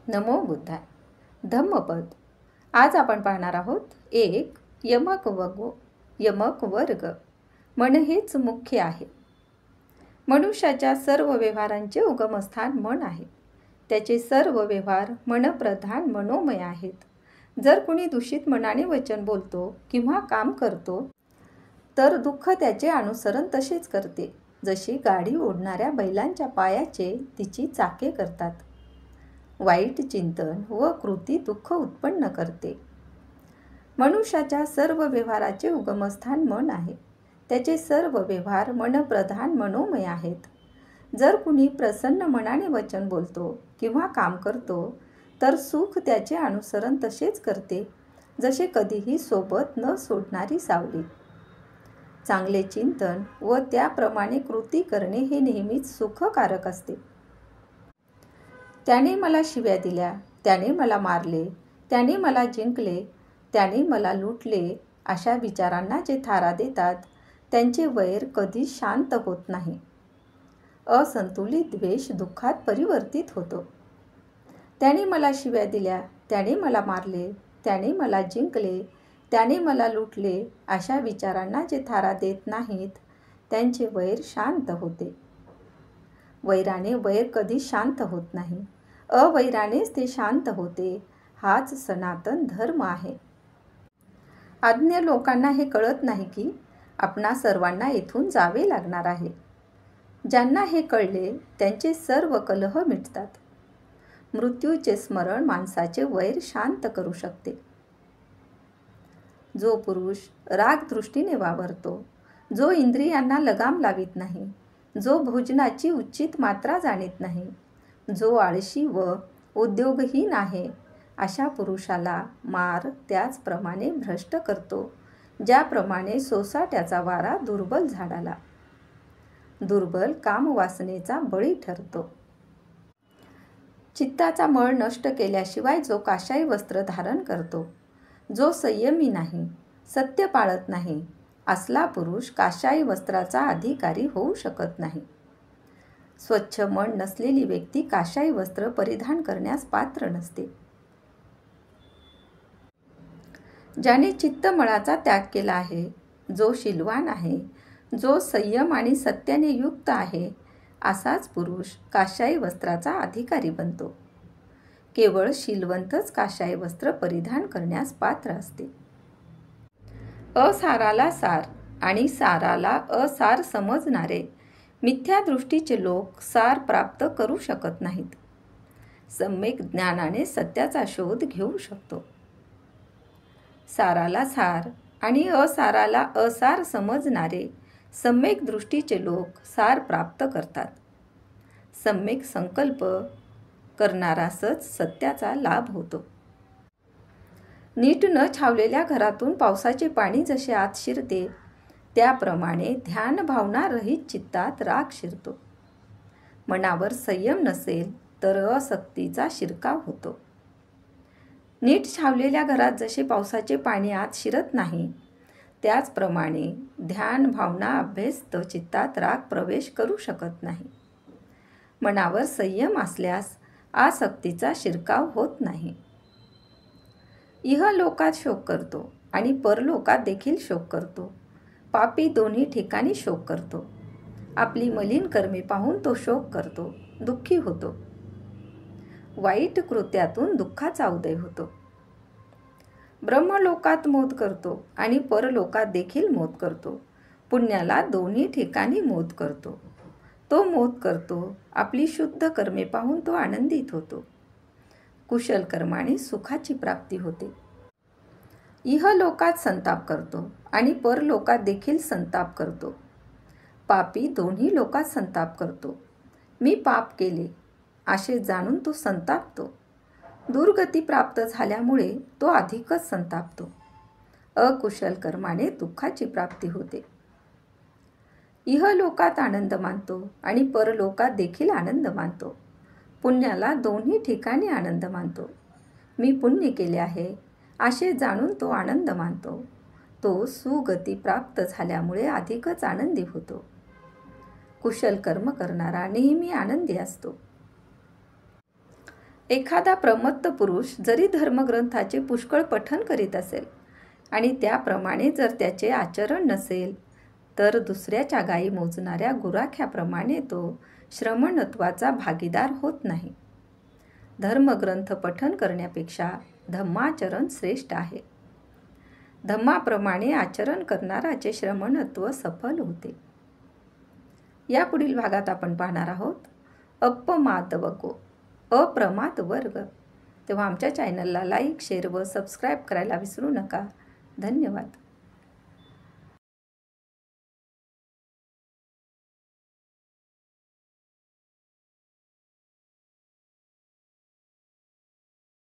नमो बुद्धाय. धम्मपद. आज आपण पाहणार आहोत एक यमक वर्ग. मन हेच मुख्य आहे. मनुष्याच्या सर्व व्यवहारांचे उगमस्थान मन आहे. त्याचे सर्व व्यवहार मनप्रधान मनोमय आहेत. जर कुणी दूषित मनाने वचन बोलतो किंवा काम करतो तर दुःख त्याचे अनुसरण तसेच करते, जशी गाडी ओढणाऱ्या बैलांच्या पायाचे तिची चाके करतात. वाईट चिंतन व कृती दुःख उत्पन्न करते. मनुष्याच्या सर्व व्यवहाराचे उगमस्थान मन आहे. त्याचे सर्व व्यवहार मनप्रधान मनोमय आहेत. जर कुणी प्रसन्न मनाने वचन बोलतो किंवा काम करतो तर सुख त्याचे अनुसरण तसेच करते, जसे कधीही सोबत न सोडणारी सावली. चांगले चिंतन व त्याप्रमाणे कृती करणे हे नेहमीच सुखकारक असते. त्याने मला शिव्या दिल्या, त्याने मला मारले, त्याने मला जिंकले, त्याने मला लुटले, अशा विचारांना जे थारा देतात त्यांचे वैर कधी शांत होत नाही. असंतुलित द्वेष दुःखात परिवर्तित होतो. त्याने मला शिव्या दिल्या, त्याने मला मारले, त्याने मला जिंकले, त्याने मला लुटले, अशा विचारांना जे थारा देत नाहीत त्यांचे वैर शांत होते. वैराने वैर कधी शांत होत नाही. अवैरानेच ते शांत होते. हाच सनातन धर्म आहे. अज्ञ लोकांना हे कळत नाही की आपणा सर्वांना येथून जावे लागणार आहे. ज्यांना हे कळले त्यांचे सर्व कलह मिटतात. मृत्यूचे स्मरण माणसाचे वैर शांत करू शकते. जो पुरुष राग दृष्टीने वावरतो, जो इंद्रियांना लगाम लावित नाही, जो भोजनाची उचित मात्रा जाणीत नाही, जो आळशी व उद्योगहीन आहे, अशा पुरुषाला मार त्याचप्रमाणे भ्रष्ट करतो, ज्याप्रमाणे सोसाट्याचा वारा दुर्बल झाडाला. दुर्बल कामवासनेचा बळी ठरतो. चित्ताचा मळ नष्ट केल्याशिवाय जो काशाई वस्त्र धारण करतो, जो संयमी नाही, सत्य पाळत नाही, असला पुरुष काशाई वस्त्राचा अधिकारी होऊ शकत नाही. स्वच्छ मन नसलेली व्यक्ती काशाई वस्त्र परिधान करण्यास पात्र नसते. ज्याने चित्तमळाचा त्याग केला आहे, जो शीलवान आहे, जो संयम आणि सत्याने युक्त आहे, असाच पुरुष काशाई वस्त्राचा अधिकारी बनतो. केवळ शीलवंतच काशाई वस्त्र परिधान करण्यास पात्र असते. असाराला सार आणि साराला असार समजणारे मिथ्या दृष्टीचे लोक सार प्राप्त करू शकत नाहीत. सम्यक ज्ञानाने सत्याचा शोध घेऊ शकतो. साराला सार आणि असाराला असार समजणारे सम्यक दृष्टीचे लोक सार प्राप्त करतात. सम्यक संकल्प करणारासच सत्याचा लाभ होतो. नीट न छावलेल्या घरातून पावसाचे पाणी जसे आत शिरते, त्याप्रमाणे ध्यान भावना रहित चित्तात राग शिरतो. मनावर संयम नसेल तर असक्तीचा शिरकाव होतो. नीट छावलेल्या घरात जसे पावसाचे पाणी आत शिरत नाही, त्याचप्रमाणे ध्यान भावना अभ्यस्त चित्तात राग प्रवेश करू शकत नाही. मनावर संयम असल्यास आसक्तीचा शिरकाव होत नाही. इहलोकात शोक करतो आणि परलोकात देखील शोक करतो. पापी दोन्ही ठिकाणी शोक करतो. आपली मलिन कर्मे पाहून तो शोक करतो, दुःखी होतो. वाईट कृत्यातून दुःखाचा उदय होतो. ब्रह्मलोकात मोद करतो आणि परलोकात देखील मोद करतो. पुण्याला दोन्ही ठिकाणी मोद करतो. तो मोद करतो. आपली शुद्ध कर्मे पाहून तो आनंदित होतो. कुशल कर्माने सुखाची प्राप्ती होते. इहलोकात संताप करतो आणि परलोकात देखील संताप करतो. पापी दोन्ही लोकात संताप करतो. मी पाप केले असे जाणून तो संतापतो. दुर्गती प्राप्त झाल्यामुळे तो अधिकच संतापतो. अकुशल कर्माने दुःखाची प्राप्ती होते. इहलोकात आनंद मानतो आणि परलोकात देखील आनंद मानतो. पुण्याला दोन्ही ठिकाणी आनंद मानतो. मी पुण्य केले आहे असे जाणून तो आनंद मानतो. तो सुगती प्राप्त झाल्यामुळे अधिकच आनंदी होतो. कुशल कर्म करणारा नेहमी आनंदी असतो. एखादा प्रमत्त पुरुष जरी धर्मग्रंथाचे पुष्कळ पठन करीत असेल आणि त्याप्रमाणे जर त्याचे आचरण नसेल, तर दुसऱ्याच्या गायी मोजणाऱ्या गुराख्याप्रमाणे तो श्रमणत्वाचा भागीदार होत नाही. धर्मग्रंथ पठन करण्यापेक्षा धम्माचरण श्रेष्ठ आहे. धम्माप्रमाणे आचरण करणाराचे श्रमणत्व सफल होते. यापुढील भागात आपण पाहणार आहोत अपमादवगो, अप्रमाद वर्ग. तेव्हा आमच्या चॅनलला लाईक, शेअर व सबस्क्राईब करायला विसरू नका. धन्यवाद.